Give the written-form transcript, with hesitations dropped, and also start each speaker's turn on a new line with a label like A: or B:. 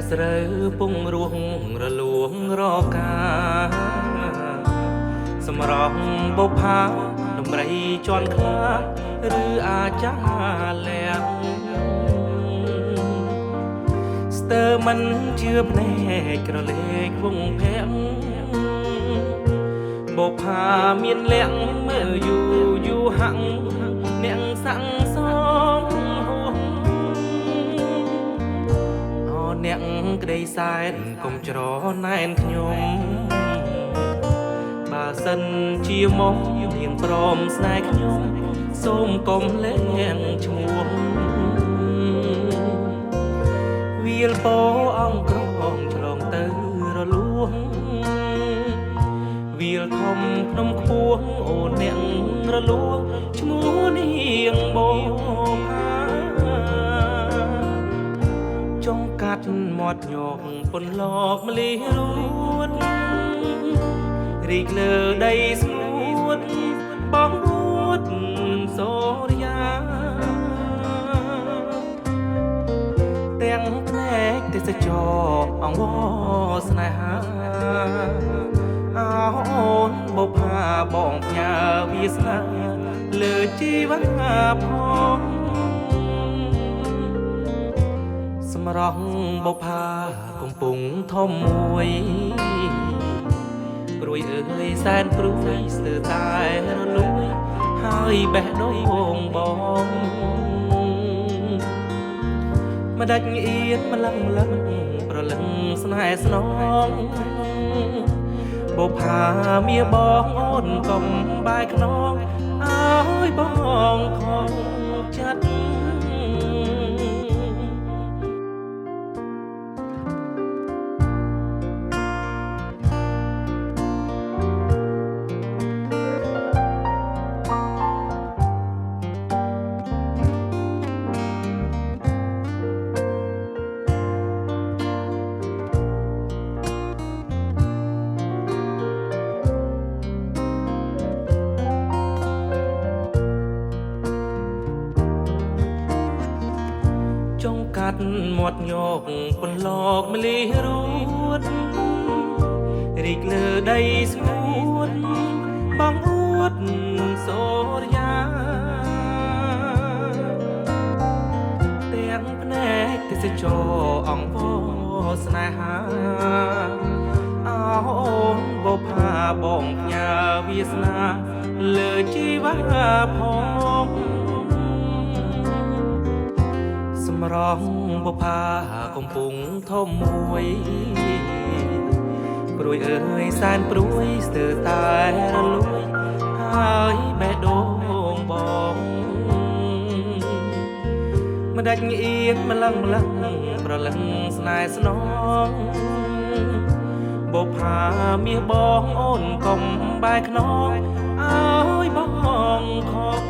A: ស្រូវពងរួងរលួងរកាសម្រស់បុផាដំរីជន់ខ្លាឬអាចចាលៀងស្ទើមិនជឿភ្នែកក្រឡេកវងភាំងបុផាមានលៀងមើលយូយូហាំងអ្នកសាំងសំអ្នកក្តីសែនកុំច្រណែនខ្ញុំបើសិនជាមកនាងព្រមស្នេហ៍ខ្ញុំសូមកុំលែងឈ្មោះវាលពោអង្គក្រងឆ្លងទៅរលួងវាលធំភ្នំខ្ពស់អូនអ្នករលួងឈ្មោះនាងបោចង់កាត់មាត់ញកពុនលកម្លីរួតរីកលើដីស្ងួតបងរួតសូរិយាទាំងភ្នែកទេសចរអង្វរស្នេហាអូនបុផាបងផ្ញើវាសនាលើជីវិតផងសម្រស់បុផាកំពុងធំមួយព្រួយអើយសែនព្រួយស្ទើរតែរលួយហើយបេះដូងបងម្ដេចអៀនម្លឹងប្រលឹងស្នេហ៍ស្នងបុផាមៀបងអូនកុំបែកខ្នងអើយបងខំចិត្តចង់កាត់មាត់ញកពន្លកម្លីរួតរីកលើដីស្ងួតបងអួតសូរិយាទាំងភ្នែកទេសចរអង្វរស្នេហាអូនបុផាបងផ្ញើវាសនាលើជីវិតផងសម្រស់បុផាកំពុងធំមួយព្រួយអើយសែនព្រួយស្ទើរតែរលួយហើយបេះដូងបងម្ដេចអៀនម្លឹងប្រលឹងស្នេហ៍ស្នងបុផាមាសបងអូនកុំបែកខ្នងអើយបងខំ